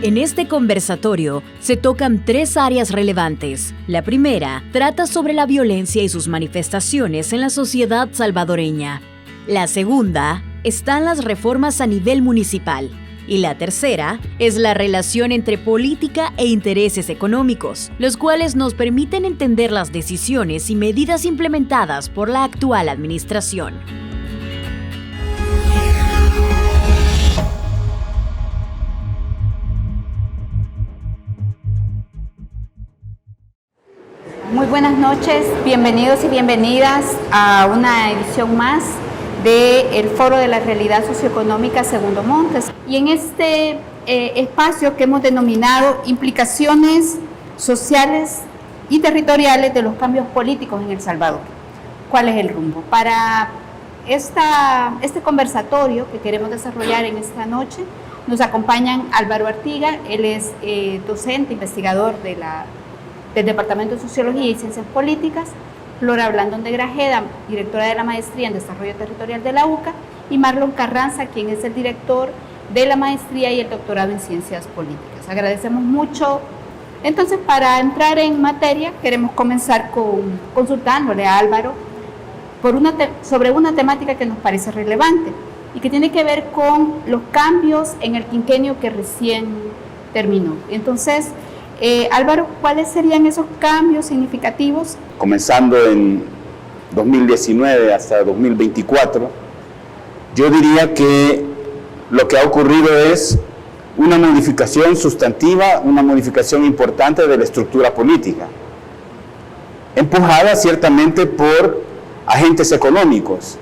En este conversatorio se tocan 3 áreas relevantes. La primera trata sobre la violencia y sus manifestaciones en la sociedad salvadoreña. La segunda están las reformas a nivel municipal. Y la tercera es la relación entre política e intereses económicos, los cuales nos permiten entender las decisiones y medidas implementadas por la actual administración. Muy buenas noches, bienvenidos y bienvenidas a una edición más del Foro de la Realidad Socioeconómica Segundo Montes. Y en este espacio que hemos denominado Implicaciones Sociales y Territoriales de los Cambios Políticos en El Salvador. ¿Cuál es el rumbo? Para este conversatorio que queremos desarrollar en esta noche, nos acompañan Álvaro Artiga, él es docente, investigador del Departamento de Sociología y Ciencias Políticas, Flora Blandón de Grajeda, directora de la Maestría en Desarrollo Territorial de la UCA, y Marlon Carranza, quien es el director de la Maestría y el Doctorado en Ciencias Políticas. Agradecemos mucho. Entonces, para entrar en materia, queremos comenzar consultándole a Álvaro sobre una temática que nos parece relevante y que tiene que ver con los cambios en el quinquenio que recién terminó. Entonces, Álvaro, ¿cuáles serían esos cambios significativos? Comenzando en 2019 hasta 2024, yo diría que lo que ha ocurrido es una modificación sustantiva, una modificación importante de la estructura política, empujada ciertamente por agentes económicos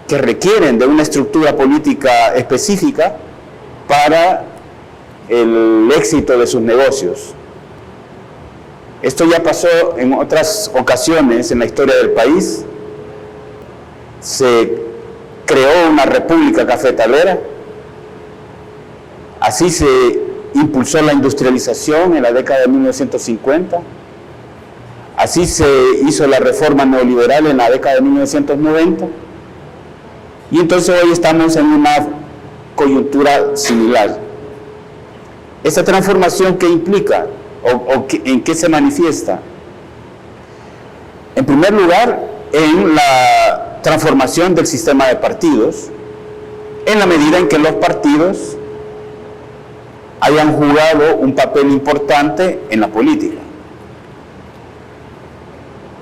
que requieren de una estructura política específica para el éxito de sus negocios. Esto ya pasó en otras ocasiones en la historia del país. Se creó una república cafetalera, así se impulsó la industrialización en la década de 1950, así se hizo la reforma neoliberal en la década de 1990, y entonces hoy estamos en una coyuntura similar. ¿Esta transformación qué implica en qué se manifiesta? En primer lugar, en la transformación del sistema de partidos, en la medida en que los partidos hayan jugado un papel importante en la política.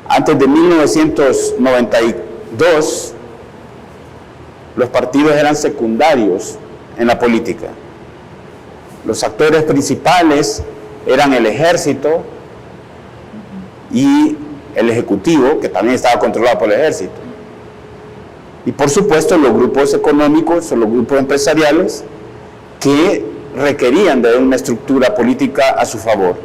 Antes de 1992, los partidos eran secundarios en la política. Los actores principales eran el ejército y el ejecutivo, que también estaba controlado por el ejército. Y por supuesto los grupos económicos o los grupos empresariales que requerían de una estructura política a su favor.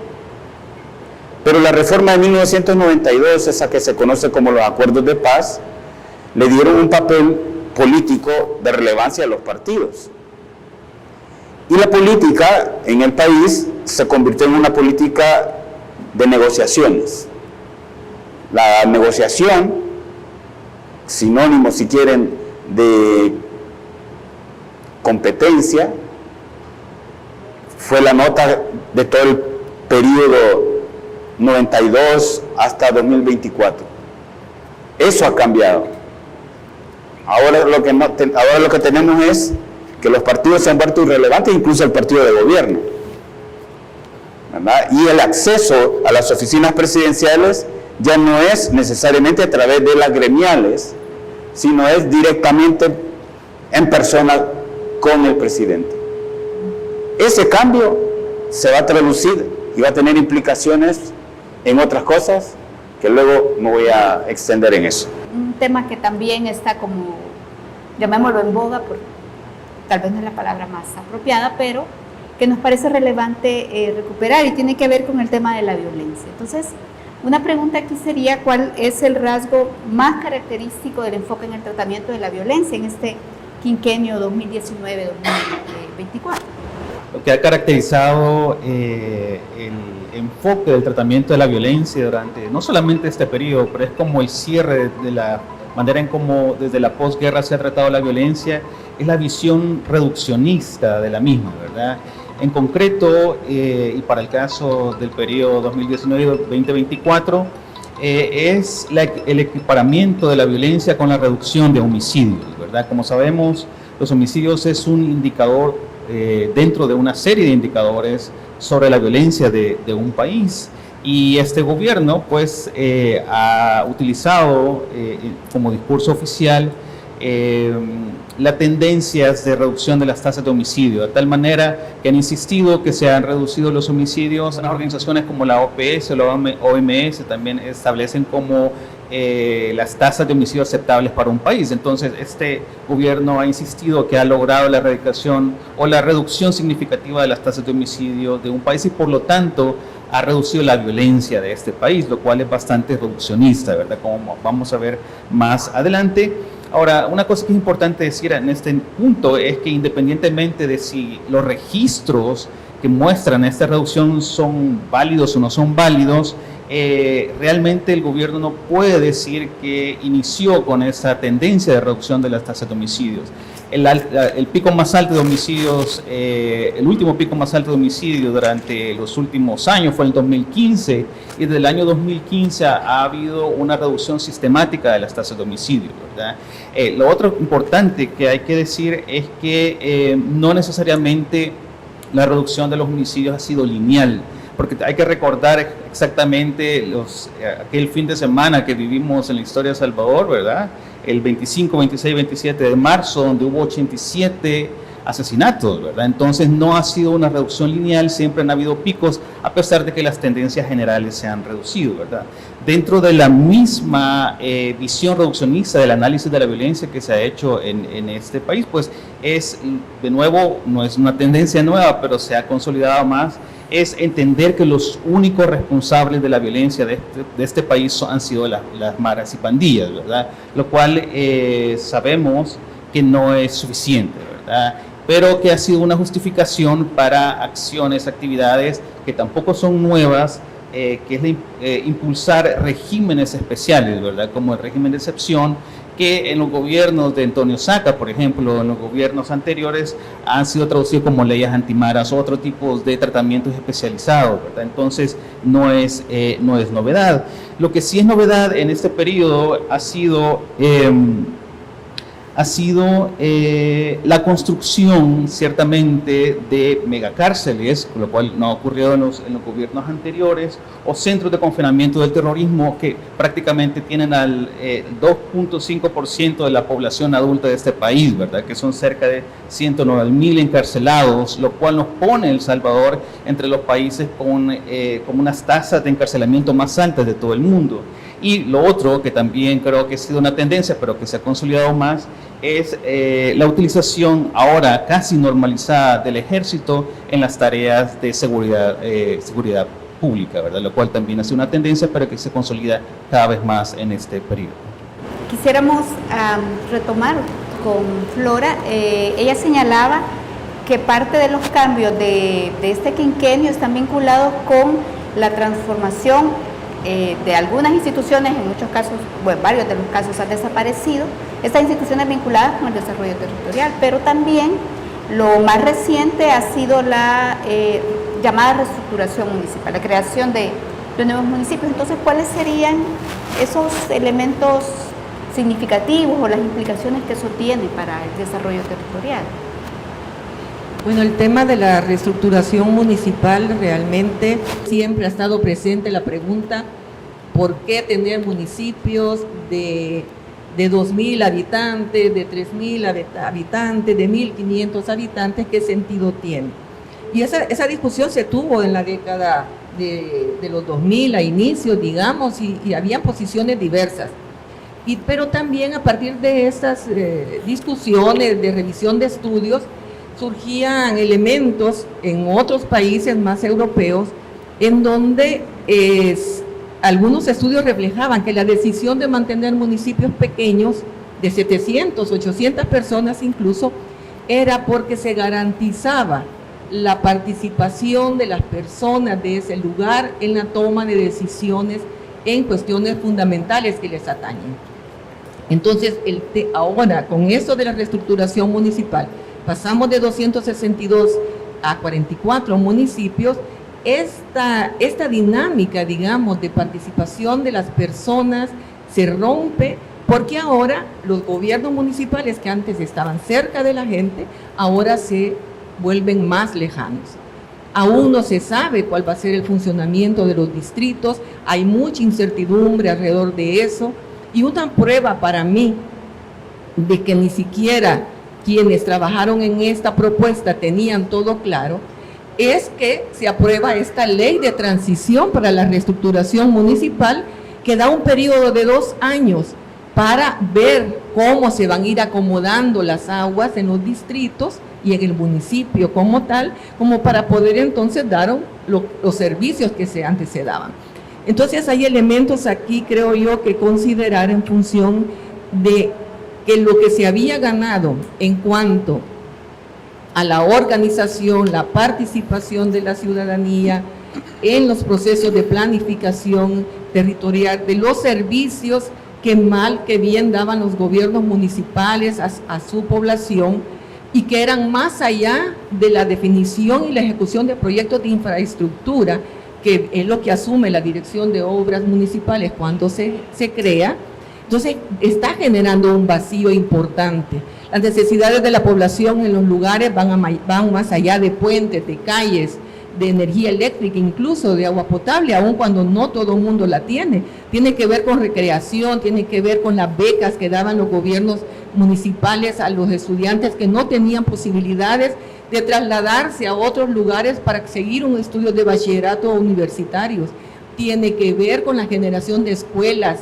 Pero la reforma de 1992, esa que se conoce como los acuerdos de paz, le dieron un papel político de relevancia a los partidos. Y la política en el país se convirtió en una política de negociaciones. La negociación, sinónimo si quieren de competencia, fue la nota de todo el periodo 92 hasta 2024. Eso ha cambiado. Ahora lo que tenemos es que los partidos se han vuelto irrelevantes, incluso el partido de gobierno, ¿verdad? Y el acceso a las oficinas presidenciales ya no es necesariamente a través de las gremiales, sino es directamente en persona con el presidente. Ese cambio se va a traducir y va a tener implicaciones en otras cosas que luego me voy a extender en eso. Un tema que también está como, llamémoslo en boga, tal vez no es la palabra más apropiada, pero que nos parece relevante recuperar y tiene que ver con el tema de la violencia. Entonces, una pregunta aquí sería, ¿cuál es el rasgo más característico del enfoque en el tratamiento de la violencia en este quinquenio 2019-2024? Lo que ha caracterizado el enfoque del tratamiento de la violencia durante no solamente este periodo, pero es como el cierre de la manera en cómo desde la posguerra se ha tratado la violencia, es la visión reduccionista de la misma, ¿verdad? En concreto, y para el caso del periodo 2019-2024, es el equiparamiento de la violencia con la reducción de homicidios, ¿verdad? Como sabemos, los homicidios es un indicador dentro de una serie de indicadores sobre la violencia de un país. Y este gobierno pues ha utilizado como discurso oficial las tendencias de reducción de las tasas de homicidio, de tal manera que han insistido que se han reducido los homicidios. Las organizaciones como la OPS o la OMS también establecen como las tasas de homicidio aceptables para un país. Entonces, este gobierno ha insistido que ha logrado la erradicación o la reducción significativa de las tasas de homicidio de un país y por lo tanto ha reducido la violencia de este país, lo cual es bastante reduccionista, ¿verdad? Como vamos a ver más adelante. Ahora, una cosa que es importante decir en este punto es que independientemente de si los registros que muestran esta reducción son válidos o no son válidos, realmente el gobierno no puede decir que inició con esa tendencia de reducción de las tasas de homicidios. El pico más alto de homicidios, el último pico más alto de homicidios durante los últimos años fue el 2015 y desde el año 2015 ha habido una reducción sistemática de las tasas de homicidio, ¿verdad? Lo otro importante que hay que decir es que no necesariamente la reducción de los homicidios ha sido lineal, porque hay que recordar exactamente aquel fin de semana que vivimos en la historia de Salvador, ¿verdad? El 25, 26, 27 de marzo, donde hubo 87 asesinatos, ¿verdad? Entonces no ha sido una reducción lineal, siempre han habido picos, a pesar de que las tendencias generales se han reducido, ¿verdad? Dentro de la misma visión reduccionista del análisis de la violencia que se ha hecho en este país, pues es, de nuevo, no es una tendencia nueva, pero se ha consolidado más, es entender que los únicos responsables de la violencia de este país han sido las maras y pandillas, ¿verdad? Lo cual sabemos que no es suficiente, ¿verdad? Pero que ha sido una justificación para acciones, actividades que tampoco son nuevas, que es impulsar regímenes especiales, ¿verdad? Como el régimen de excepción, que en los gobiernos de Antonio Saca, por ejemplo, en los gobiernos anteriores, han sido traducidos como leyes antimaras o otro tipo de tratamientos especializados, ¿verdad? Entonces, no es novedad. Lo que sí es novedad en este periodo ha sido la construcción, ciertamente, de megacárceles, lo cual no ha ocurrido en los gobiernos anteriores, o centros de confinamiento del terrorismo que prácticamente tienen al 2.5% de la población adulta de este país, ¿verdad? Que son cerca de 109.000 encarcelados, lo cual nos pone El Salvador entre los países con unas tasas de encarcelamiento más altas de todo el mundo. Y lo otro, que también creo que ha sido una tendencia, pero que se ha consolidado más, es la utilización ahora casi normalizada del ejército en las tareas de seguridad pública, ¿verdad? Lo cual también ha sido una tendencia, pero que se consolida cada vez más en este periodo. Quisiéramos retomar con Flora. Ella señalaba que parte de los cambios de este quinquenio están vinculados con la transformación de algunas instituciones, en muchos casos, bueno, varios de los casos han desaparecido, estas instituciones vinculadas con el desarrollo territorial, pero también lo más reciente ha sido la llamada reestructuración municipal, la creación de nuevos municipios. Entonces, ¿cuáles serían esos elementos significativos o las implicaciones que eso tiene para el desarrollo territorial? Bueno, el tema de la reestructuración municipal realmente siempre ha estado presente la pregunta, ¿por qué tener municipios de 2.000 habitantes, de 3.000 habitantes, de 1.500 habitantes? ¿Qué sentido tiene? Y esa discusión se tuvo en la década de los 2000, a inicios, digamos, y habían posiciones diversas. Pero también a partir de estas discusiones de revisión de estudios, surgían elementos en otros países más europeos en donde algunos estudios reflejaban que la decisión de mantener municipios pequeños de 700, 800 personas incluso, era porque se garantizaba la participación de las personas de ese lugar en la toma de decisiones en cuestiones fundamentales que les atañen. Entonces, ahora con esto de la reestructuración municipal, pasamos de 262 a 44 municipios, esta dinámica, digamos, de participación de las personas se rompe porque ahora los gobiernos municipales que antes estaban cerca de la gente, ahora se vuelven más lejanos. Aún no se sabe cuál va a ser el funcionamiento de los distritos, hay mucha incertidumbre alrededor de eso, y una prueba para mí de que ni siquiera quienes trabajaron en esta propuesta tenían todo claro, es que se aprueba esta ley de transición para la reestructuración municipal que da un periodo de 2 años para ver cómo se van a ir acomodando las aguas en los distritos y en el municipio como tal, como para poder entonces dar los servicios que antes se daban. Entonces hay elementos aquí, creo yo, que considerar en función de que lo que se había ganado en cuanto a la organización, la participación de la ciudadanía en los procesos de planificación territorial, de los servicios que mal que bien daban los gobiernos municipales a su población y que eran más allá de la definición y la ejecución de proyectos de infraestructura, que es lo que asume la Dirección de Obras Municipales cuando se crea. Entonces está generando un vacío importante. Las necesidades de la población en los lugares van más allá de puentes, de calles, de energía eléctrica, incluso de agua potable, aun cuando no todo el mundo la tiene. Tiene que ver con recreación, tiene que ver con las becas que daban los gobiernos municipales a los estudiantes que no tenían posibilidades de trasladarse a otros lugares para seguir un estudio de bachillerato o universitarios. Tiene que ver con la generación de escuelas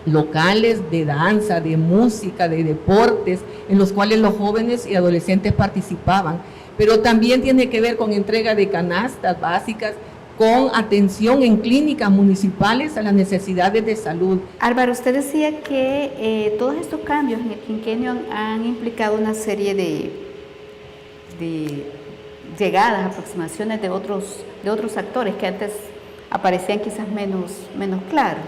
locales de danza, de música, de deportes, en los cuales los jóvenes y adolescentes participaban. Pero también tiene que ver con entrega de canastas básicas, con atención en clínicas municipales a las necesidades de salud. Álvaro, usted decía que todos estos cambios en el quinquenio han implicado una serie de llegadas, aproximaciones de otros actores que antes aparecían quizás menos claros.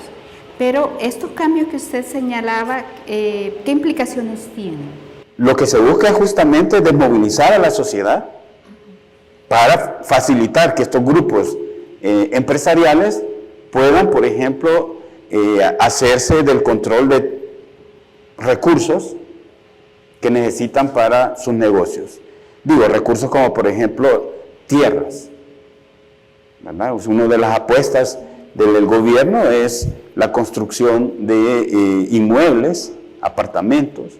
Pero estos cambios que usted señalaba, ¿qué implicaciones tienen? Lo que se busca es justamente desmovilizar a la sociedad para facilitar que estos grupos empresariales puedan, por ejemplo, hacerse del control de recursos que necesitan para sus negocios. Digo, recursos como, por ejemplo, tierras, ¿verdad? Una de las apuestas del gobierno es la construcción de inmuebles, apartamentos,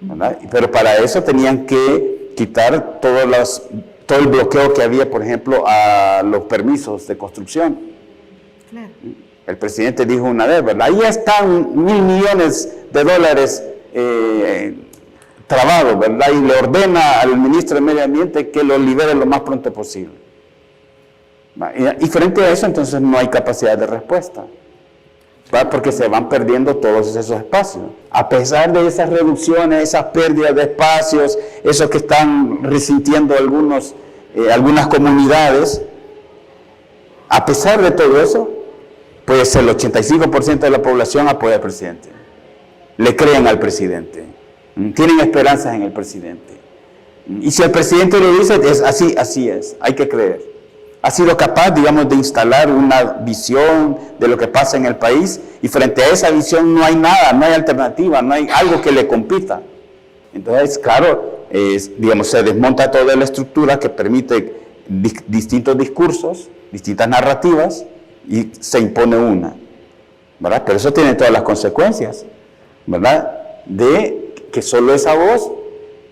¿verdad? Pero para eso tenían que quitar todo el bloqueo que había, por ejemplo, a los permisos de construcción. Claro. El presidente dijo una vez, ¿verdad? Ahí están $1.000 millones trabados, ¿verdad? Y le ordena al ministro de Medio Ambiente que los libere lo más pronto posible. Y frente a eso, entonces, no hay capacidad de respuesta, ¿verdad? Porque se van perdiendo todos esos espacios. A pesar de esas reducciones, esas pérdidas de espacios, eso que están resintiendo algunas comunidades, a pesar de todo eso, pues el 85% de la población apoya al presidente. Le creen al presidente. Tienen esperanzas en el presidente. Y si el presidente lo dice, es así es, hay que creer. Ha sido capaz, digamos, de instalar una visión de lo que pasa en el país, y frente a esa visión no hay nada, no hay alternativa, no hay algo que le compita. Entonces, claro, digamos, se desmonta toda la estructura que permite distintos discursos, distintas narrativas, y se impone una, ¿verdad? Pero eso tiene todas las consecuencias, ¿verdad? De que solo esa voz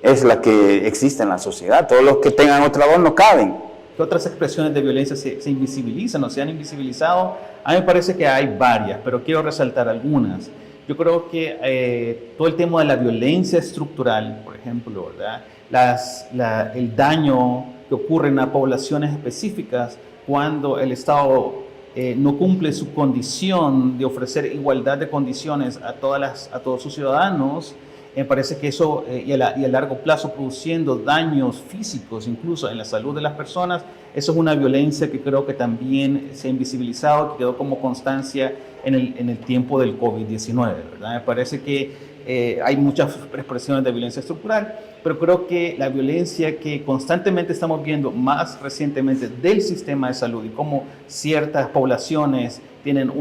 es la que existe en la sociedad. Todos los que tengan otra voz no caben. ¿Qué otras expresiones de violencia se invisibilizan o se han invisibilizado? A mí me parece que hay varias, pero quiero resaltar algunas. Yo creo que todo el tema de la violencia estructural, por ejemplo, ¿verdad? El daño que ocurre en poblaciones específicas cuando el Estado no cumple su condición de ofrecer igualdad de condiciones a todos sus ciudadanos. Me parece que eso, y a largo plazo produciendo daños físicos, incluso en la salud de las personas, eso es una violencia que creo que también se ha invisibilizado, que quedó como constancia en el tiempo del COVID-19, ¿verdad? Me parece que hay muchas expresiones de violencia estructural, pero creo que la violencia que constantemente estamos viendo más recientemente del sistema de salud y cómo ciertas poblaciones tienen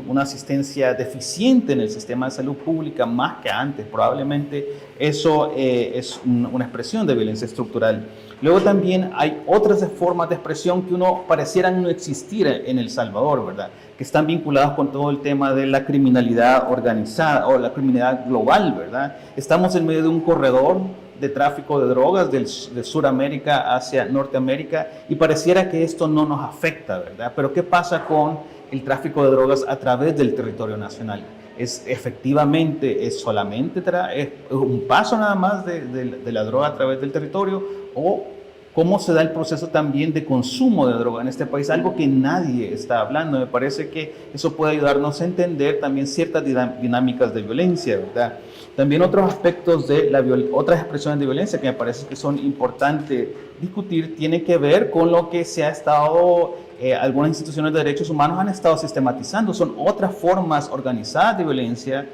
una asistencia deficiente en el sistema de salud pública más que antes, probablemente eso es una expresión de violencia estructural. Luego también hay otras formas de expresión que uno parecieran no existir en El Salvador, ¿verdad? Que están vinculadas con todo el tema de la criminalidad organizada o la criminalidad global, ¿verdad? Estamos en medio de un corredor de tráfico de drogas de Sudamérica hacia Norteamérica y pareciera que esto no nos afecta, ¿verdad? Pero ¿qué pasa con el tráfico de drogas a través del territorio nacional? Efectivamente solamente es un paso nada más de la droga a través del territorio, o cómo se da el proceso también de consumo de droga en este país, algo que nadie está hablando. Me parece que eso puede ayudarnos a entender también ciertas dinámicas de violencia, ¿verdad? También otros aspectos de otras expresiones de violencia que me parece que son importantes discutir tienen que ver con lo que se ha estado, algunas instituciones de derechos humanos han estado sistematizando. Son otras formas organizadas de violencia,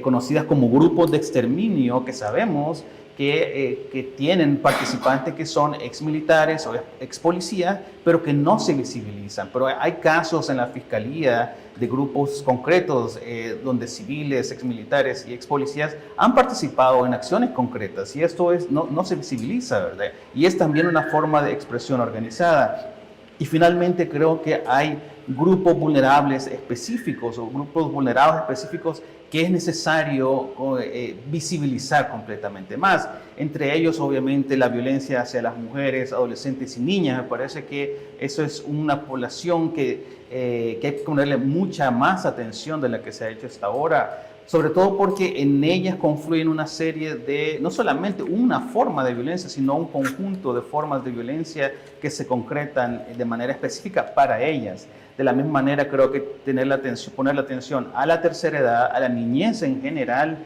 conocidas como grupos de exterminio, que sabemos que tienen participantes que son exmilitares o expolicías, pero que no se visibilizan. Pero hay casos en la fiscalía de grupos concretos donde civiles, exmilitares y expolicías han participado en acciones concretas, y esto no se visibiliza, ¿verdad? Y es también una forma de expresión organizada. Y finalmente creo que hay grupos vulnerables específicos o grupos vulnerados específicos que es necesario visibilizar completamente más. Entre ellos, obviamente, la violencia hacia las mujeres, adolescentes y niñas. Me parece que eso es una población que hay que ponerle mucha más atención de la que se ha hecho hasta ahora, sobre todo porque en ellas confluyen una serie de, no solamente una forma de violencia, sino un conjunto de formas de violencia que se concretan de manera específica para ellas. De la misma manera, creo que poner la atención a la tercera edad, a la niñez en general,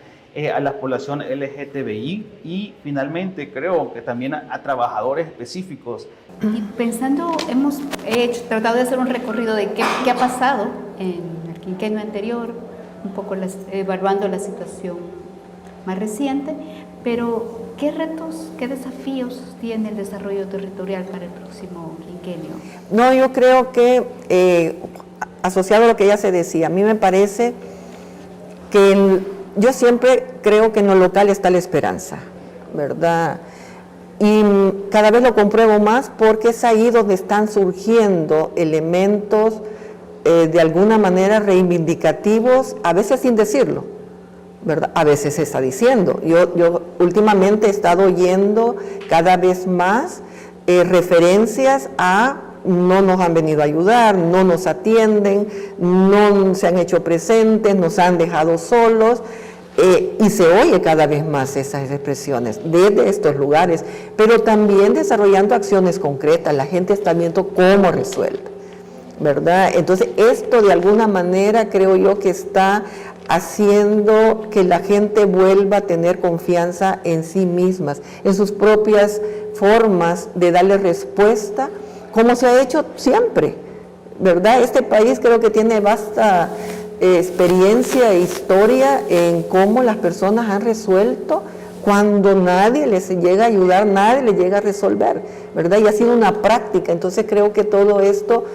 a la población LGTBI y finalmente creo que también a trabajadores específicos. Y pensando, hemos tratado de hacer un recorrido de qué ha pasado en el quinquenio anterior, un poco evaluando la situación más reciente, pero ¿qué retos, qué desafíos tiene el desarrollo territorial para el próximo quinquenio? No, yo creo que, asociado a lo que ella se decía, a mí me parece que yo siempre creo que en lo local está la esperanza, ¿verdad? Y cada vez lo compruebo más porque es ahí donde están surgiendo elementos de alguna manera reivindicativos, a veces sin decirlo, ¿verdad? A veces se está diciendo. Yo últimamente he estado oyendo cada vez más referencias a no nos han venido a ayudar, no nos atienden, no se han hecho presentes, nos han dejado solos, y se oye cada vez más esas expresiones desde estos lugares, pero también desarrollando acciones concretas. La gente está viendo cómo resuelve, ¿verdad? Entonces esto de alguna manera creo yo que está haciendo que la gente vuelva a tener confianza en sí mismas, en sus propias formas de darle respuesta, como se ha hecho siempre, ¿verdad? Este país creo que tiene vasta experiencia e historia en cómo las personas han resuelto cuando nadie les llega a ayudar, nadie les llega a resolver, ¿verdad? Y ha sido una práctica. Entonces creo que todo esto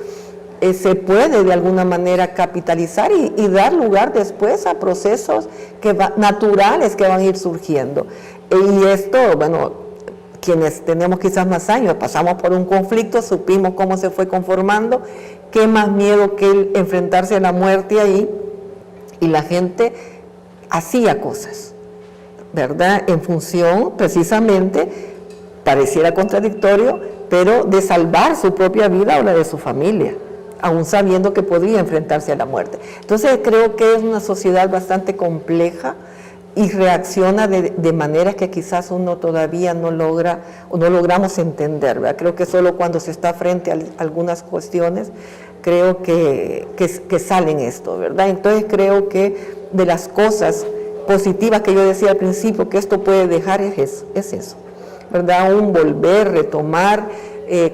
se puede de alguna manera capitalizar y dar lugar después a procesos naturales que van a ir surgiendo. Y esto, bueno, quienes tenemos quizás más años, pasamos por un conflicto, supimos cómo se fue conformando, qué más miedo que el enfrentarse a la muerte ahí, y la gente hacía cosas, ¿verdad? En función, precisamente, pareciera contradictorio, pero de salvar su propia vida o la de su familia, aún sabiendo que podría enfrentarse a la muerte. Entonces creo que es una sociedad bastante compleja y reacciona de maneras que quizás uno todavía no logra o no logramos entender, ¿verdad? Creo que solo cuando se está frente a algunas cuestiones creo que salen esto, ¿verdad? Entonces creo que de las cosas positivas que yo decía al principio que esto puede dejar es eso, ¿verdad? Un volver, retomar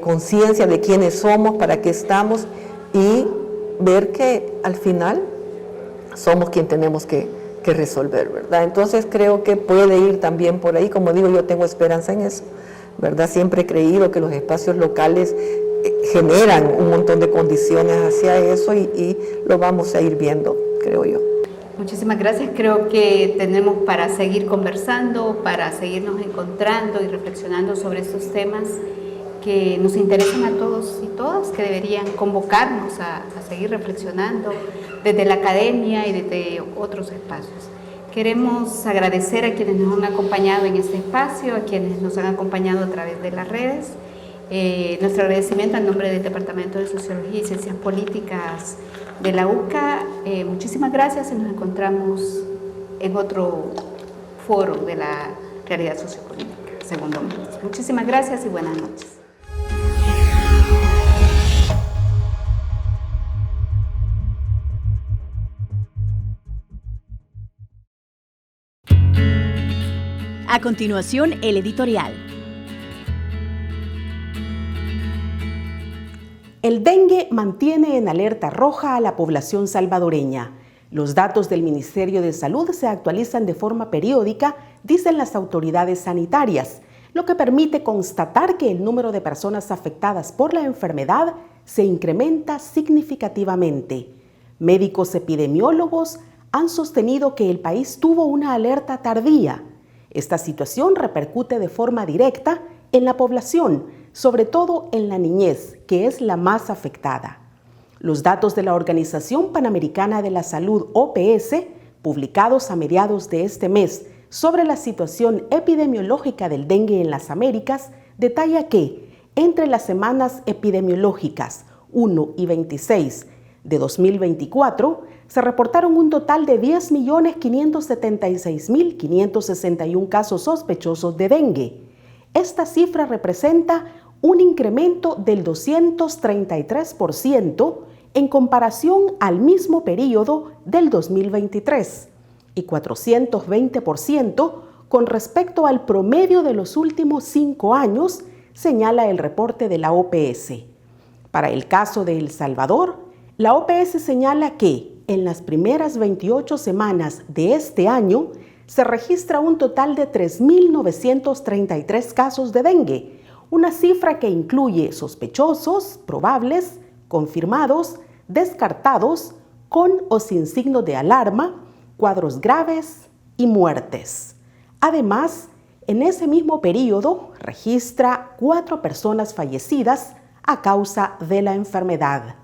conciencia de quiénes somos, para qué estamos, y ver que al final somos quien tenemos que que resolver, ¿verdad? Entonces creo que puede ir también por ahí, como digo, yo tengo esperanza en eso, ¿verdad? Siempre he creído que los espacios locales generan un montón de condiciones hacia eso y lo vamos a ir viendo, creo yo. Muchísimas gracias. Creo que tenemos para seguir conversando, para seguirnos encontrando y reflexionando sobre estos temas que nos interesan a todos y todas, que deberían convocarnos a seguir reflexionando desde la academia y desde otros espacios. Queremos agradecer a quienes nos han acompañado en este espacio, a quienes nos han acompañado a través de las redes. Nuestro agradecimiento en nombre del Departamento de Sociología y Ciencias Políticas de la UCA. Muchísimas gracias y nos encontramos en otro foro de la realidad socioeconómica, segundo Montes. Muchísimas gracias y buenas noches. A continuación, el editorial. El dengue mantiene en alerta roja a la población salvadoreña. Los datos del Ministerio de Salud se actualizan de forma periódica, dicen las autoridades sanitarias, lo que permite constatar que el número de personas afectadas por la enfermedad se incrementa significativamente. Médicos epidemiólogos han sostenido que el país tuvo una alerta tardía. Esta situación repercute de forma directa en la población, sobre todo en la niñez, que es la más afectada. Los datos de la Organización Panamericana de la Salud, OPS, publicados a mediados de este mes sobre la situación epidemiológica del dengue en las Américas, detalla que entre las semanas epidemiológicas 1 y 26 de 2024, se reportaron un total de 10.576.561 casos sospechosos de dengue. Esta cifra representa un incremento del 233% en comparación al mismo periodo del 2023 y 420% con respecto al promedio de los últimos 5 años, señala el reporte de la OPS. Para el caso de El Salvador, la OPS señala que en las primeras 28 semanas de este año se registra un total de 3.933 casos de dengue, una cifra que incluye sospechosos, probables, confirmados, descartados, con o sin signo de alarma, cuadros graves y muertes. Además, en ese mismo periodo registra 4 personas fallecidas a causa de la enfermedad.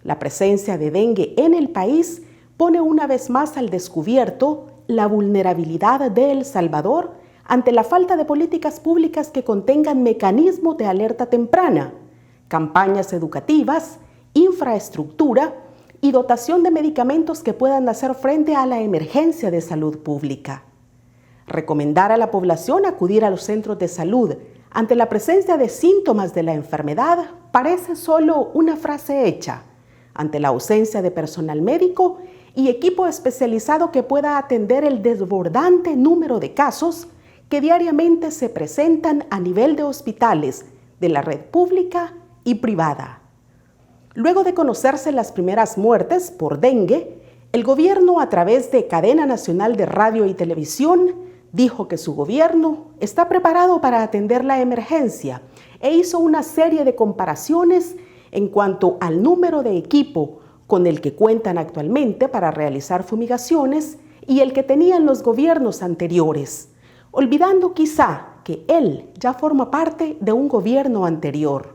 La presencia de dengue en el país pone una vez más al descubierto la vulnerabilidad de El Salvador ante la falta de políticas públicas que contengan mecanismos de alerta temprana, campañas educativas, infraestructura y dotación de medicamentos que puedan hacer frente a la emergencia de salud pública. Recomendar a la población acudir a los centros de salud ante la presencia de síntomas de la enfermedad parece solo una frase hecha, ante la ausencia de personal médico y equipo especializado que pueda atender el desbordante número de casos que diariamente se presentan a nivel de hospitales de la red pública y privada. Luego de conocerse las primeras muertes por dengue, el gobierno, a través de Cadena Nacional de Radio y Televisión, dijo que su gobierno está preparado para atender la emergencia e hizo una serie de comparaciones en cuanto al número de equipo con el que cuentan actualmente para realizar fumigaciones y el que tenían los gobiernos anteriores, olvidando quizá que él ya forma parte de un gobierno anterior.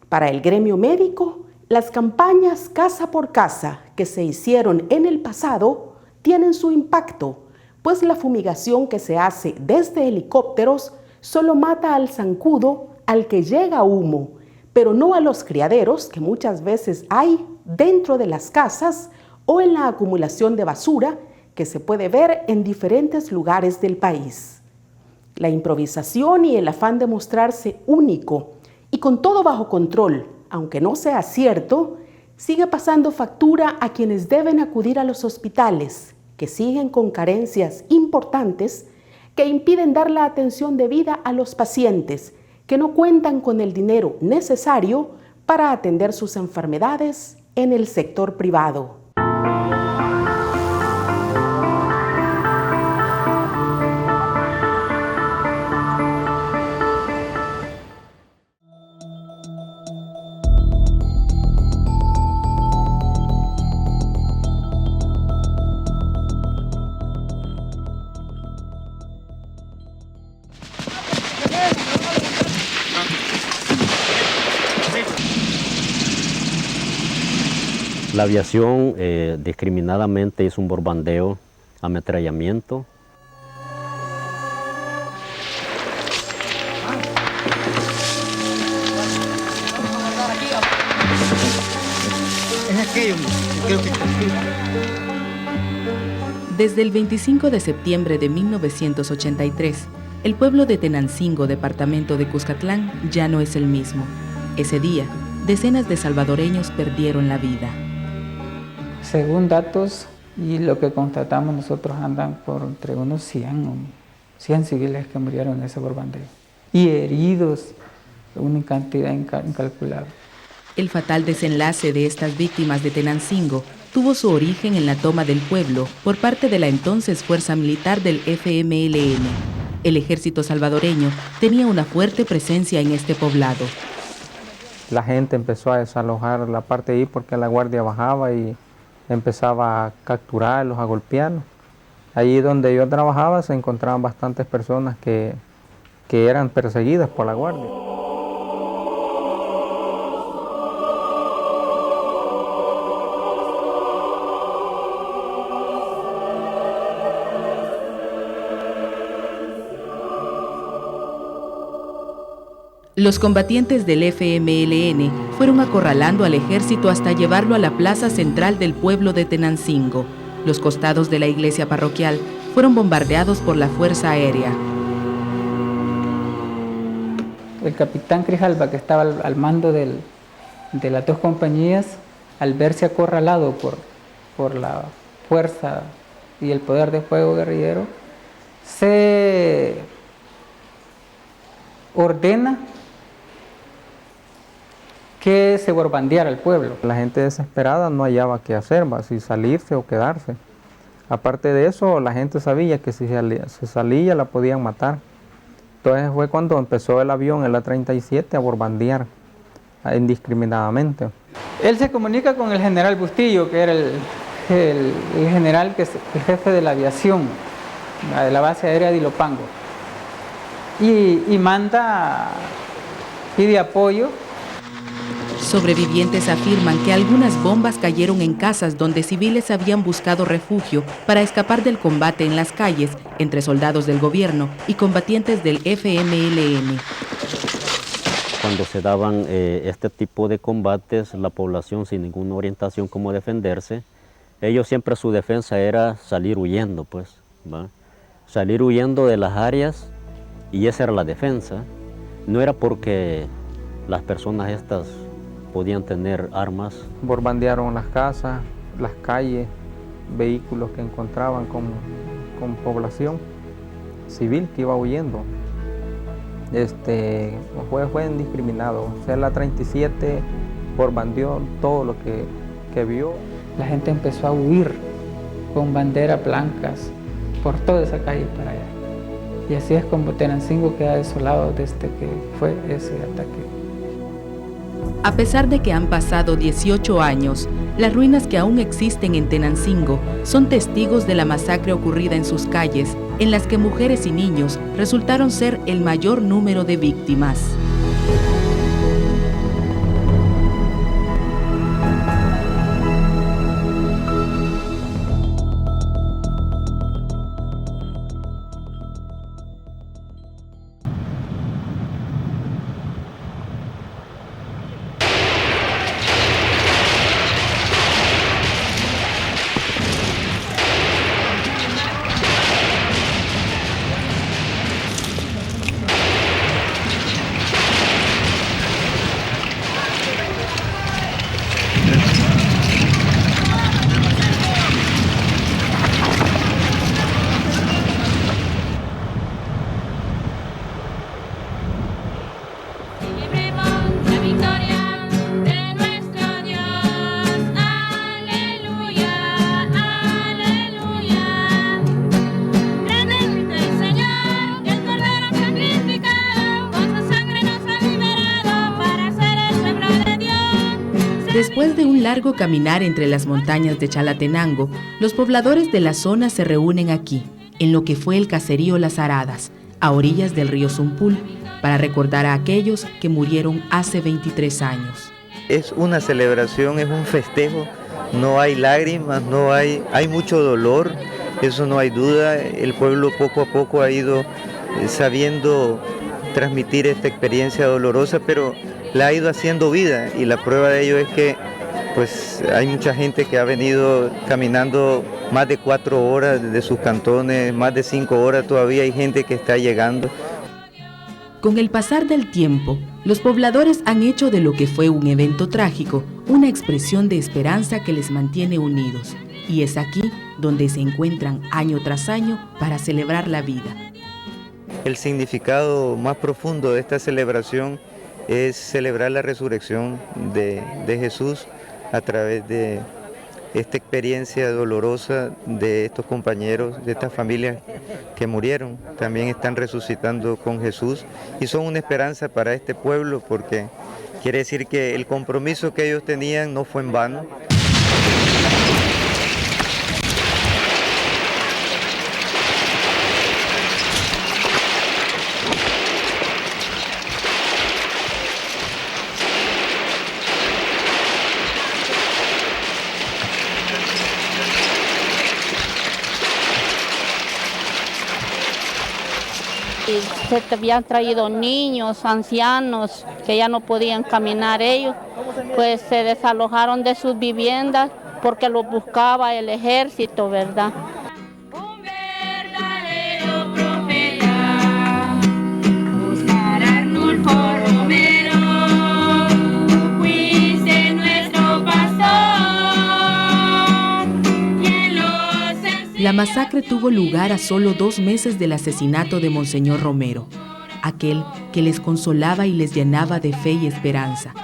Para el gremio médico, las campañas casa por casa que se hicieron en el pasado tienen su impacto, pues la fumigación que se hace desde helicópteros solo mata al zancudo al que llega humo, pero no a los criaderos que muchas veces hay dentro de las casas o en la acumulación de basura que se puede ver en diferentes lugares del país. La improvisación y el afán de mostrarse único y con todo bajo control, aunque no sea cierto, sigue pasando factura a quienes deben acudir a los hospitales, que siguen con carencias importantes que impiden dar la atención debida a los pacientes que no cuentan con el dinero necesario para atender sus enfermedades en el sector privado. La aviación discriminadamente hizo un bombardeo, ametrallamiento. Desde el 25 de septiembre de 1983, el pueblo de Tenancingo, departamento de Cuscatlán, ya no es el mismo. Ese día, decenas de salvadoreños perdieron la vida. Según datos y lo que constatamos nosotros, andan por entre unos 100 civiles que murieron en ese bombardeo. Y heridos, una cantidad incalculable. El fatal desenlace de estas víctimas de Tenancingo tuvo su origen en la toma del pueblo por parte de la entonces fuerza militar del FMLN. El ejército salvadoreño tenía una fuerte presencia en este poblado. La gente empezó a desalojar la parte de ahí porque la guardia bajaba y empezaba a capturarlos, a golpearlos. Allí donde yo trabajaba se encontraban bastantes personas que eran perseguidas por la guardia. Los combatientes del FMLN fueron acorralando al ejército hasta llevarlo a la plaza central del pueblo de Tenancingo. Los costados de la iglesia parroquial fueron bombardeados por la Fuerza Aérea. El capitán Grijalva, que estaba al mando de las dos compañías, al verse acorralado por la fuerza y el poder de fuego guerrillero, se ordena que se bombardeara el pueblo. La gente desesperada no hallaba qué hacer, si salirse o quedarse. Aparte de eso, la gente sabía que si se salía la podían matar. Entonces fue cuando empezó el avión, el A-37, a bombardear indiscriminadamente. Él se comunica con el general Bustillo, que era el general que es el jefe de la aviación, de la base aérea de Ilopango. Y pide apoyo. Sobrevivientes afirman que algunas bombas cayeron en casas donde civiles habían buscado refugio para escapar del combate en las calles entre soldados del gobierno y combatientes del FMLN. Cuando se daban este tipo de combates, la población sin ninguna orientación cómo defenderse, ellos siempre su defensa era salir huyendo, pues, ¿va? Salir huyendo de las áreas, y esa era la defensa. No era porque las personas estas podían tener armas. Bombardearon las casas, las calles, vehículos que encontraban con población civil que iba huyendo. Fue indiscriminado. O sea, el A-37 bombardeó todo lo que vio. La gente empezó a huir con banderas blancas por toda esa calle para allá. Y así es como Tenancingo queda desolado desde que fue ese ataque. A pesar de que han pasado 18 años, las ruinas que aún existen en Tenancingo son testigos de la masacre ocurrida en sus calles, en las que mujeres y niños resultaron ser el mayor número de víctimas. Después de un largo caminar entre las montañas de Chalatenango, los pobladores de la zona se reúnen aquí, en lo que fue el caserío Las Aradas, a orillas del río Zumpul, para recordar a aquellos que murieron hace 23 años. Es una celebración, es un festejo no hay lágrimas, hay mucho dolor, eso no hay duda. El pueblo poco a poco ha ido sabiendo transmitir esta experiencia dolorosa, pero la ha ido haciendo vida, y la prueba de ello es que pues hay mucha gente que ha venido caminando más de 4 horas desde sus cantones, más de 5 horas, todavía hay gente que está llegando. Con el pasar del tiempo, los pobladores han hecho de lo que fue un evento trágico una expresión de esperanza que les mantiene unidos, y es aquí donde se encuentran año tras año para celebrar la vida. El significado más profundo de esta celebración es celebrar la resurrección de Jesús a través de esta experiencia dolorosa de estos compañeros, de estas familias que murieron. También están resucitando con Jesús y son una esperanza para este pueblo, porque quiere decir que el compromiso que ellos tenían no fue en vano. Se te habían traído niños, ancianos, que ya no podían caminar ellos, pues se desalojaron de sus viviendas porque los buscaba el ejército, ¿verdad? Un verdadero profeta, Oscar Arnulfo Romero, fuiste nuestro pastor. La masacre tuvo lugar a solo 2 meses del asesinato de Monseñor Romero, aquel que les consolaba y les llenaba de fe y esperanza.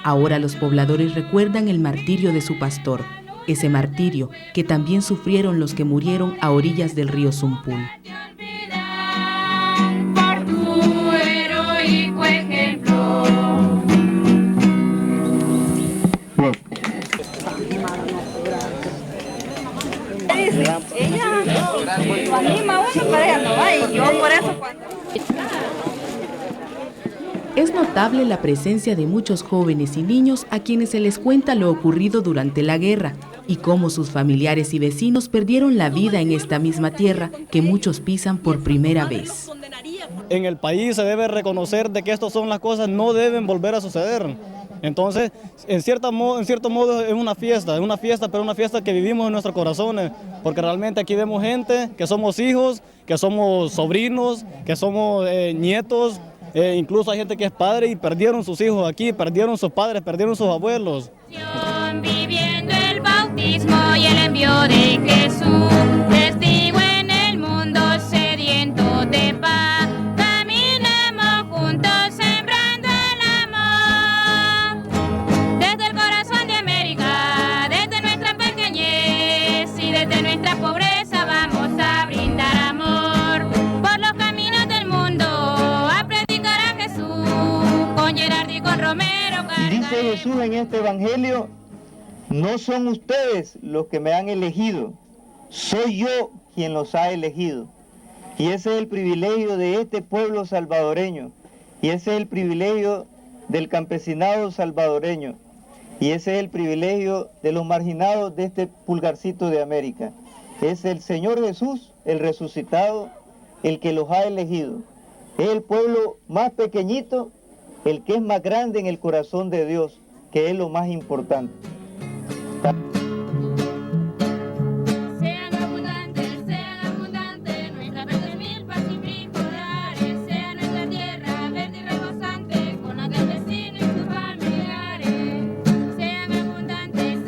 Ahora los pobladores recuerdan el martirio de su pastor, ese martirio que también sufrieron los que murieron a orillas del río Zumpul. Por tu heroico ejemplo. Ella lo anima a uno, pero ella no va, y yo por eso cuando... Es notable la presencia de muchos jóvenes y niños a quienes se les cuenta lo ocurrido durante la guerra y cómo sus familiares y vecinos perdieron la vida en esta misma tierra que muchos pisan por primera vez. En el país se debe reconocer de que estas son las cosas, no deben volver a suceder. Entonces, en cierto modo es una fiesta, pero una fiesta que vivimos en nuestros corazones, porque realmente aquí vemos gente que somos hijos, que somos sobrinos, que somos nietos, incluso hay gente que es padre y perdieron sus hijos aquí, perdieron sus padres, perdieron sus abuelos. Viviendo el bautismo y el envío de Jesús, testigo en el mundo sediento de paz, caminemos juntos sembrando el amor. Desde el corazón de América, desde nuestra pequeñez y desde nuestra pobreza vamos a brindar amor por los caminos del mundo, a predicar a Jesús con Gerardo y con Romero. Dice Jesús en este evangelio: no son ustedes los que me han elegido, soy yo quien los ha elegido. Y ese es el privilegio de este pueblo salvadoreño, y ese es el privilegio del campesinado salvadoreño, y ese es el privilegio de los marginados de este pulgarcito de América. Es el Señor Jesús, el resucitado, el que los ha elegido. Es el pueblo más pequeñito, el que es más grande en el corazón de Dios, que es lo más importante. Sean abundantes nuestras verdes milpas y frijolares, sea nuestra tierra verde y rebosante con la del vecino y sus familiares. Sean abundantes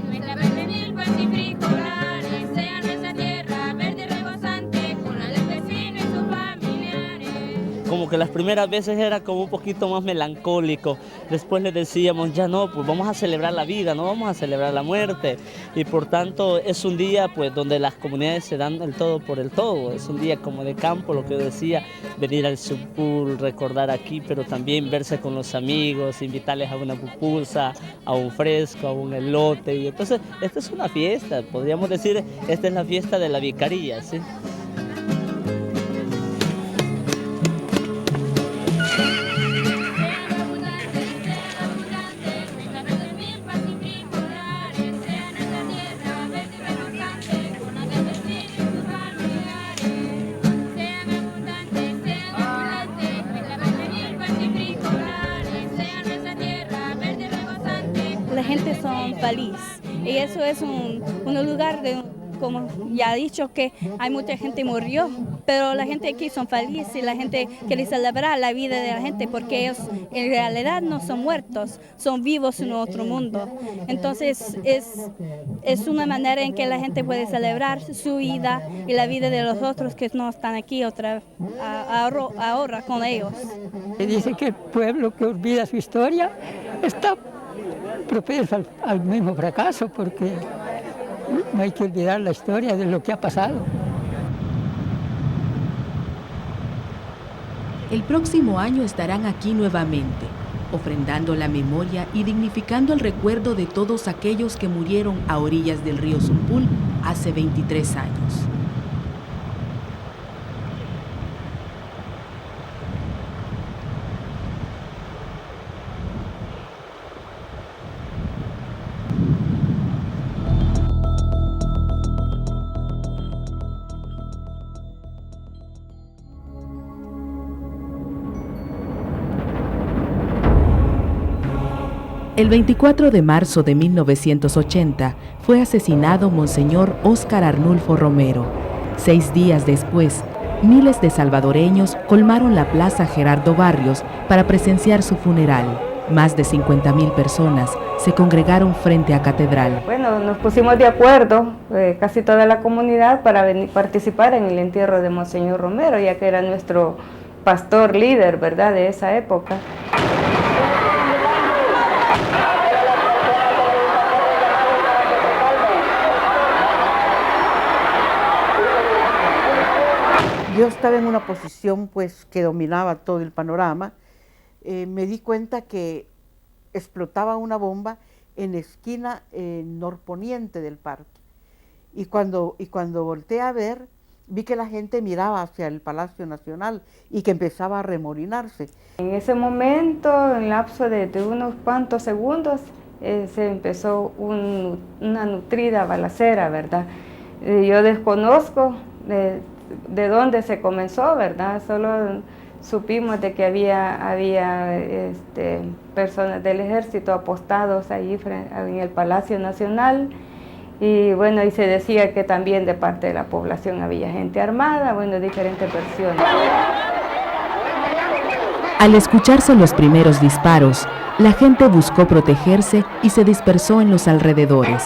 nuestras verdes milpas y frijolares, sea nuestra tierra verde y rebosante con la del vecino y sus familiares. Como que las primeras veces era como un poquito más melancólico, después le decíamos ya no, pues vamos a celebrar la vida, no vamos a celebrar la muerte, y por tanto es un día pues donde las comunidades se dan el todo por el todo, es un día como de campo, lo que yo decía, venir al Zumpul, recordar aquí, pero también verse con los amigos, invitarles a una pupusa, a un fresco, a un elote, y entonces esta es una fiesta, podríamos decir, esta es la fiesta de la vicaría, ¿sí? gente son feliz. Y eso es un lugar de, como ya he dicho, que hay mucha gente murió, pero la gente aquí son felices y la gente quiere celebrar la vida de la gente porque ellos en realidad no son muertos, son vivos en otro mundo. Entonces es una manera en que la gente puede celebrar su vida y la vida de los otros que no están aquí ahora con ellos. Dice que el pueblo que olvida su historia está propenso al mismo fracaso, porque no hay que olvidar la historia de lo que ha pasado. El próximo año estarán aquí nuevamente, ofrendando la memoria y dignificando el recuerdo de todos aquellos que murieron a orillas del río Zumpul hace 23 años. El 24 de marzo de 1980 fue asesinado Monseñor Óscar Arnulfo Romero. 6 días después, miles de salvadoreños colmaron la Plaza Gerardo Barrios para presenciar su funeral. Más de 50,000 personas se congregaron frente a Catedral. Bueno, nos pusimos de acuerdo, casi toda la comunidad, para participar en el entierro de Monseñor Romero, ya que era nuestro pastor líder, ¿verdad?, de esa época. Yo estaba en una posición pues que dominaba todo el panorama. Me di cuenta que explotaba una bomba en la esquina norponiente del parque. Y cuando volteé a ver, vi que la gente miraba hacia el Palacio Nacional y que empezaba a remolinarse. En ese momento, en lapso de unos cuantos segundos, se empezó una nutrida balacera, ¿verdad? Yo desconozco de dónde se comenzó, ¿verdad? Solo supimos de que había personas del ejército apostados ahí en el Palacio Nacional, y bueno, y se decía que también de parte de la población había gente armada, bueno, diferentes versiones. Al escucharse los primeros disparos, la gente buscó protegerse y se dispersó en los alrededores.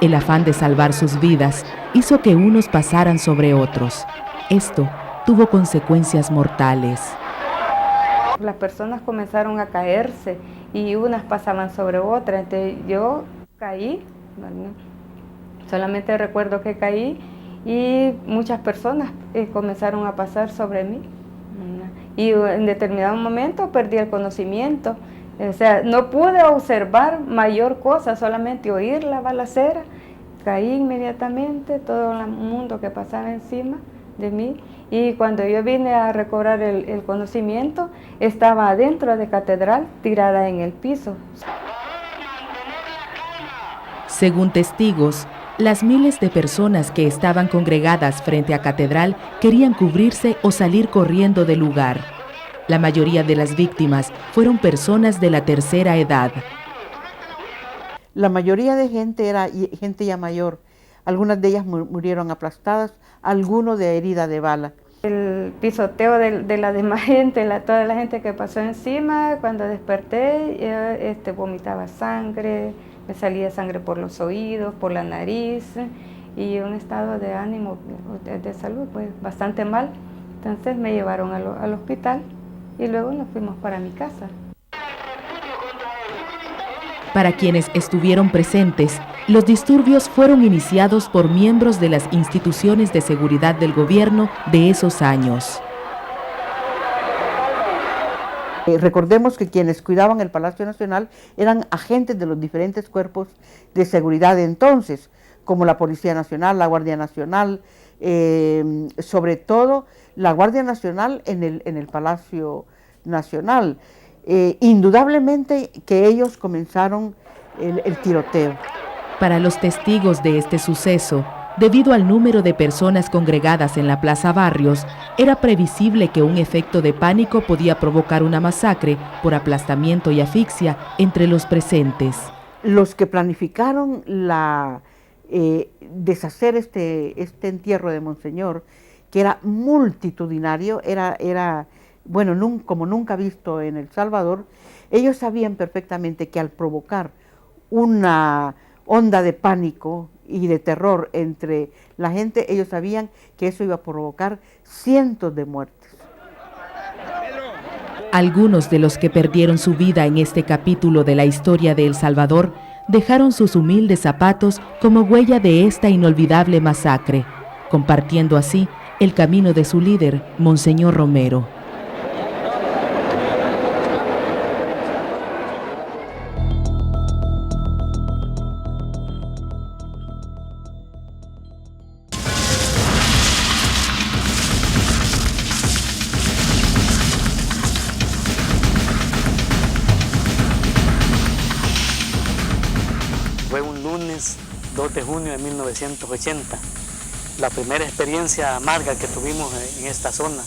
El afán de salvar sus vidas hizo que unos pasaran sobre otros. Esto tuvo consecuencias mortales. Las personas comenzaron a caerse y unas pasaban sobre otras. Entonces yo caí, ¿verdad? Solamente recuerdo que caí y muchas personas comenzaron a pasar sobre mí. ¿Verdad? Y en determinado momento perdí el conocimiento. O sea, no pude observar mayor cosa, solamente oír la balacera. Caí inmediatamente, todo el mundo que pasaba encima de mí, y cuando yo vine a recobrar el conocimiento, estaba adentro de Catedral, tirada en el piso. Según testigos, las miles de personas que estaban congregadas frente a Catedral querían cubrirse o salir corriendo del lugar. La mayoría de las víctimas fueron personas de la tercera edad. La mayoría de gente era gente ya mayor. Algunas de ellas murieron aplastadas, algunos de herida de bala. El pisoteo de la demás gente, toda la gente que pasó encima, cuando desperté, vomitaba sangre, me salía sangre por los oídos, por la nariz, y un estado de ánimo, de salud, pues bastante mal. Entonces me llevaron al hospital y luego nos fuimos para mi casa. Para quienes estuvieron presentes, los disturbios fueron iniciados por miembros de las instituciones de seguridad del gobierno de esos años. Recordemos que quienes cuidaban el Palacio Nacional eran agentes de los diferentes cuerpos de seguridad de entonces, como la Policía Nacional, la Guardia Nacional, sobre todo la Guardia Nacional en el Palacio Nacional. Indudablemente que ellos comenzaron el tiroteo. Para los testigos de este suceso, debido al número de personas congregadas en la Plaza Barrios, era previsible que un efecto de pánico podía provocar una masacre por aplastamiento y asfixia entre los presentes. los que planificaron deshacer este entierro de Monseñor, que era multitudinario, era bueno, como nunca visto en El Salvador, ellos sabían perfectamente que al provocar una onda de pánico y de terror entre la gente, ellos sabían que eso iba a provocar cientos de muertes. Algunos de los que perdieron su vida en este capítulo de la historia de El Salvador dejaron sus humildes zapatos como huella de esta inolvidable masacre, compartiendo así el camino de su líder, Monseñor Romero. Fue un lunes 2 de junio de 1980, la primera experiencia amarga que tuvimos en esta zona.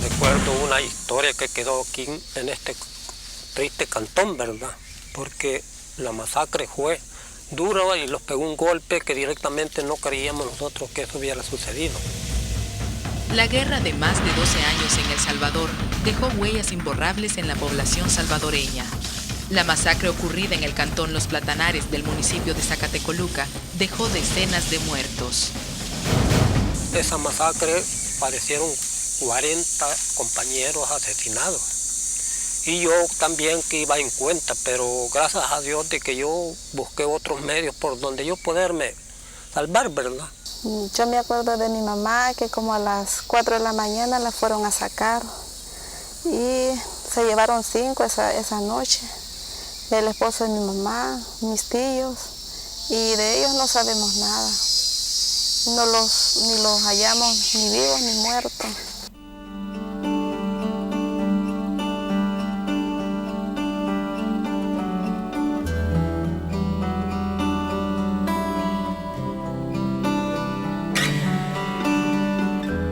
Recuerdo una historia que quedó aquí en este triste cantón, ¿verdad? Porque la masacre fue dura y los pegó un golpe que directamente no creíamos nosotros que eso hubiera sucedido. La guerra de más de 12 años en El Salvador dejó huellas imborrables en la población salvadoreña. La masacre ocurrida en el cantón Los Platanares del municipio de Zacatecoluca dejó decenas de muertos. Esa masacre parecieron 40 compañeros asesinados. Y yo también que iba en cuenta, pero gracias a Dios de que yo busqué otros medios por donde yo poderme salvar, ¿verdad? Yo me acuerdo de mi mamá que como a las 4 de la mañana la fueron a sacar y se llevaron 5 esa noche. El esposo de mi mamá, mis tíos, y de ellos no sabemos nada. Ni los hallamos ni vivos ni muertos.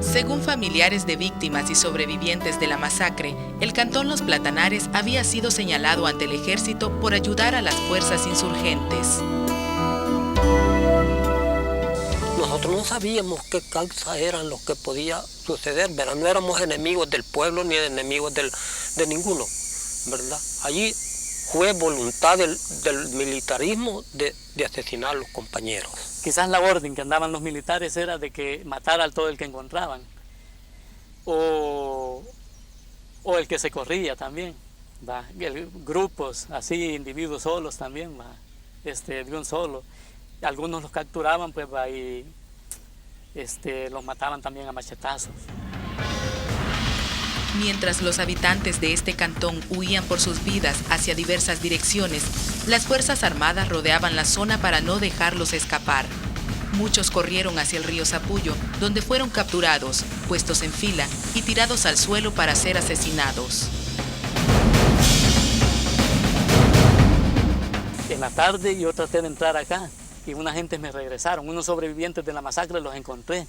Según familiares de víctimas y sobrevivientes de la masacre, el cantón Los Platanares había sido señalado ante el ejército por ayudar a las fuerzas insurgentes. Nosotros no sabíamos qué causas eran los que podía suceder, ¿verdad? No éramos enemigos del pueblo ni enemigos de ninguno, ¿verdad? Allí fue voluntad del militarismo de asesinar a los compañeros. Quizás la orden que andaban los militares era de que mataran a todo el que encontraban, o el que se corría también, ¿va? Grupos, así, individuos solos también, ¿va? De un solo. Algunos los capturaban, pues, ¿va? Y los mataban también a machetazos. Mientras los habitantes de este cantón huían por sus vidas hacia diversas direcciones, las Fuerzas Armadas rodeaban la zona para no dejarlos escapar. Muchos corrieron hacia el río Zapullo, donde fueron capturados, puestos en fila y tirados al suelo para ser asesinados. En la tarde yo traté de entrar acá y unos agentes me regresaron. Unos sobrevivientes de la masacre los encontré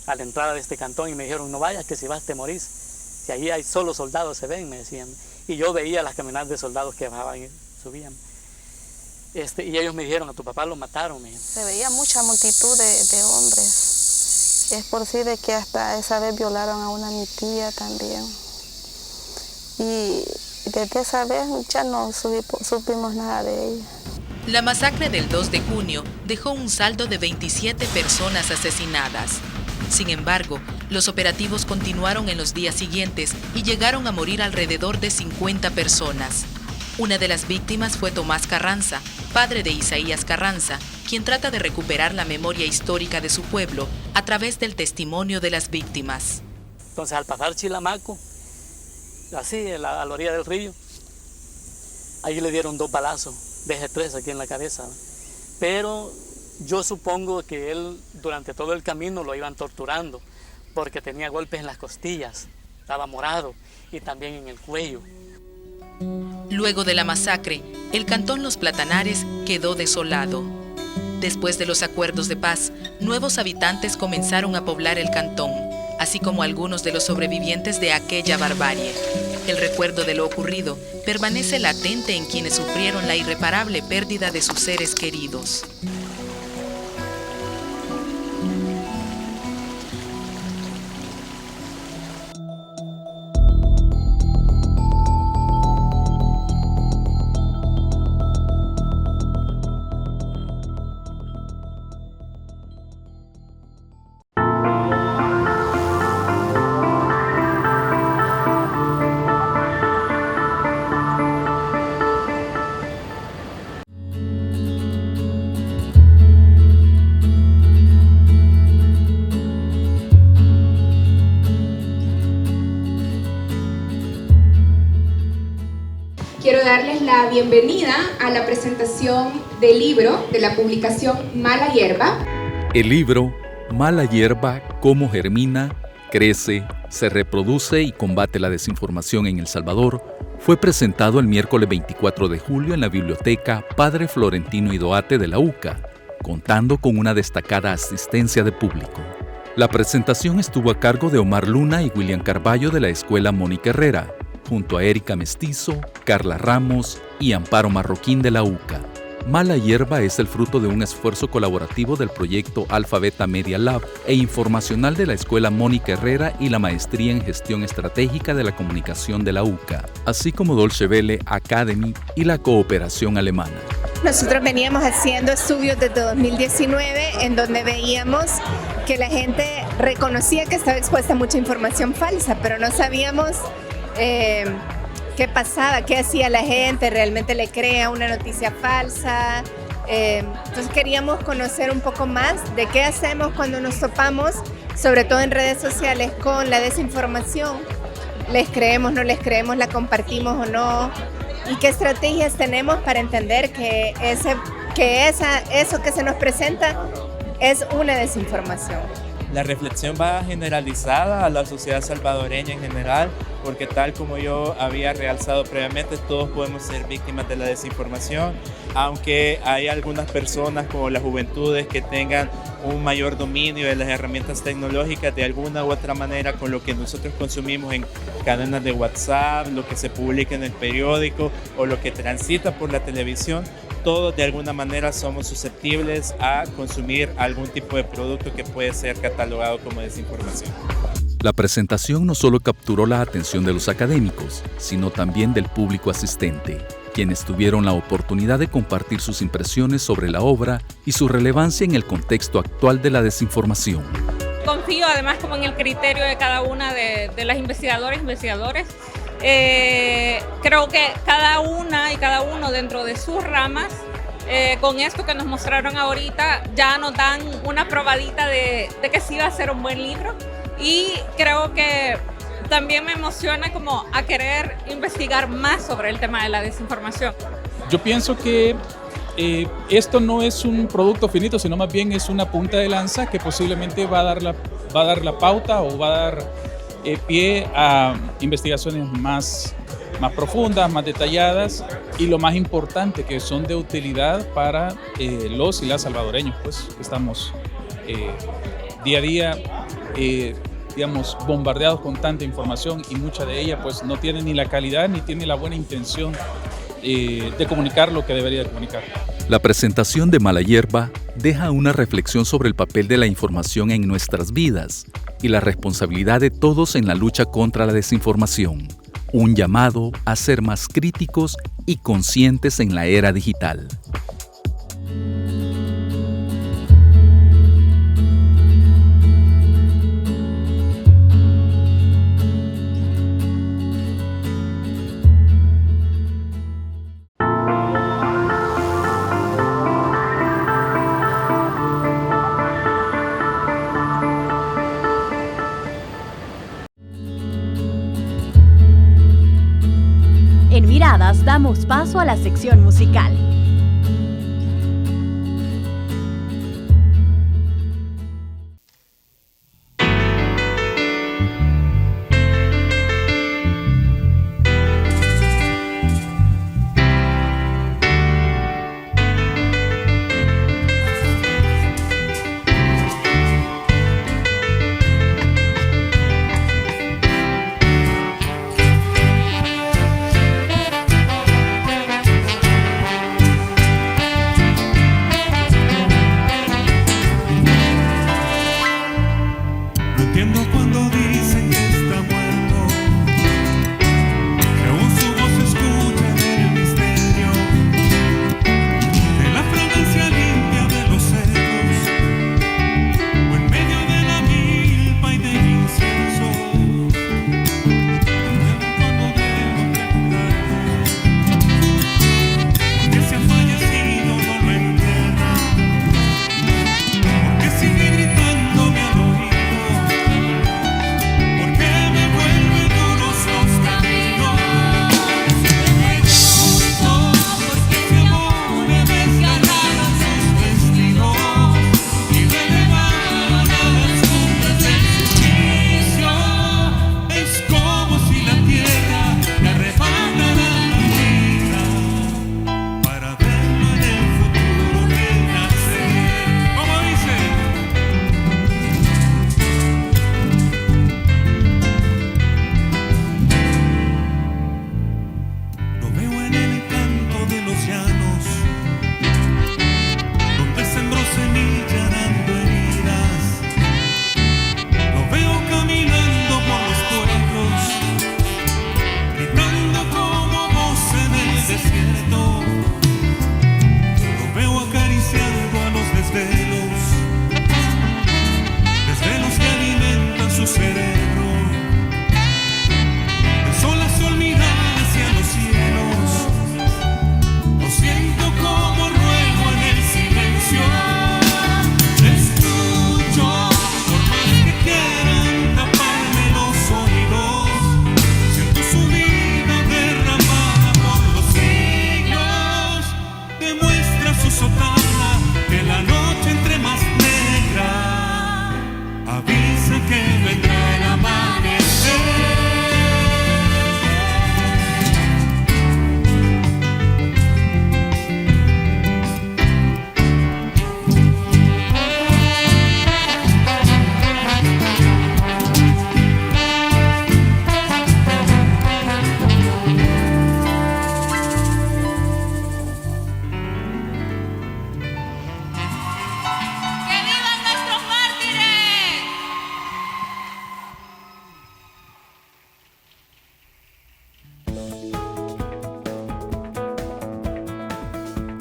a la entrada de este cantón y me dijeron: no vayas, que si vas te morís. Si ahí hay solo soldados, se ven, me decían. Y yo veía las caminatas de soldados que bajaban y subían. Y ellos me dijeron: a tu papá lo mataron. Se veía mucha multitud de hombres. Es por sí de que hasta esa vez violaron a una mi tía también. Y desde esa vez ya no supimos nada de ella. La masacre del 2 de junio dejó un saldo de 27 personas asesinadas. Sin embargo, los operativos continuaron en los días siguientes y llegaron a morir alrededor de 50 personas. Una de las víctimas fue Tomás Carranza, padre de Isaías Carranza, quien trata de recuperar la memoria histórica de su pueblo a través del testimonio de las víctimas. Entonces, al pasar Chilamaco, así, a la orilla del río, ahí le dieron 2 balazos de G3 aquí en la cabeza. Pero yo supongo que él durante todo el camino lo iban torturando porque tenía golpes en las costillas, estaba morado y también en el cuello. Luego de la masacre, el cantón Los Platanares quedó desolado. Después de los acuerdos de paz, nuevos habitantes comenzaron a poblar el cantón. así como algunos de los sobrevivientes de aquella barbarie. El recuerdo de lo ocurrido permanece latente en quienes sufrieron la irreparable pérdida de sus seres queridos. Quiero darles la bienvenida a la presentación del libro de la publicación Mala Hierba. El libro Mala Hierba, cómo germina, crece, se reproduce y combate la desinformación en El Salvador, fue presentado el miércoles 24 de julio en la biblioteca Padre Florentino Idoate de la UCA, contando con una destacada asistencia de público. La presentación estuvo a cargo de Omar Luna y William Carballo de la Escuela Mónica Herrera, junto a Erika Mestizo, Carla Ramos y Amparo Marroquín de la UCA. Mala Hierba es el fruto de un esfuerzo colaborativo del proyecto Alfa Beta Media Lab e informacional de la Escuela Mónica Herrera y la Maestría en Gestión Estratégica de la Comunicación de la UCA, así como Deutsche Welle Academy y la cooperación alemana. Nosotros veníamos haciendo estudios desde 2019 en donde veíamos que la gente reconocía que estaba expuesta a mucha información falsa, pero no sabíamos qué pasaba, qué hacía la gente, realmente le crea una noticia falsa. Entonces queríamos conocer un poco más de qué hacemos cuando nos topamos, sobre todo en redes sociales, con la desinformación. ¿Les creemos, no les creemos, la compartimos o no? ¿Y qué estrategias tenemos para entender que eso que se nos presenta es una desinformación? La reflexión va generalizada a la sociedad salvadoreña en general, porque tal como yo había realzado previamente, todos podemos ser víctimas de la desinformación, aunque hay algunas personas como las juventudes que tengan un mayor dominio de las herramientas tecnológicas de alguna u otra manera con lo que nosotros consumimos en cadenas de WhatsApp, lo que se publica en el periódico o lo que transita por la televisión. Todos de alguna manera somos susceptibles a consumir algún tipo de producto que puede ser catalogado como desinformación. La presentación no solo capturó la atención de los académicos, sino también del público asistente, quienes tuvieron la oportunidad de compartir sus impresiones sobre la obra y su relevancia en el contexto actual de la desinformación. Confío además como en el criterio de cada una de las investigadoras e investigadores. Creo que cada una y cada uno dentro de sus ramas, con esto que nos mostraron ahorita, ya nos dan una probadita de que sí va a ser un buen libro, y creo que también me emociona como a querer investigar más sobre el tema de la desinformación. Yo pienso que esto no es un producto finito, sino más bien es una punta de lanza que posiblemente va a dar la pauta o va a dar pie a investigaciones más profundas, más detalladas, y lo más importante, que son de utilidad para los y las salvadoreños, pues estamos día a día digamos, bombardeados con tanta información, y mucha de ella pues no tiene ni la calidad ni tiene la buena intención de comunicar lo que debería de comunicar. La presentación de Mala Hierba deja una reflexión sobre el papel de la información en nuestras vidas y la responsabilidad de todos en la lucha contra la desinformación. Un llamado a ser más críticos y conscientes en la era digital. En Miradas damos paso a la sección musical.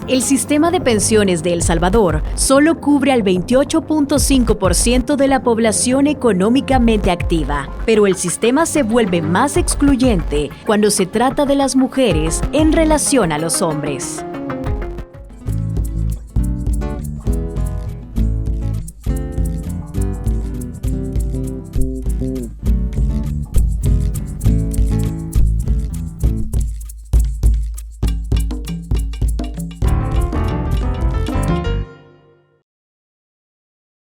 El sistema de pensiones de El Salvador solo cubre al 28.5% de la población económicamente activa, pero el sistema se vuelve más excluyente cuando se trata de las mujeres en relación a los hombres.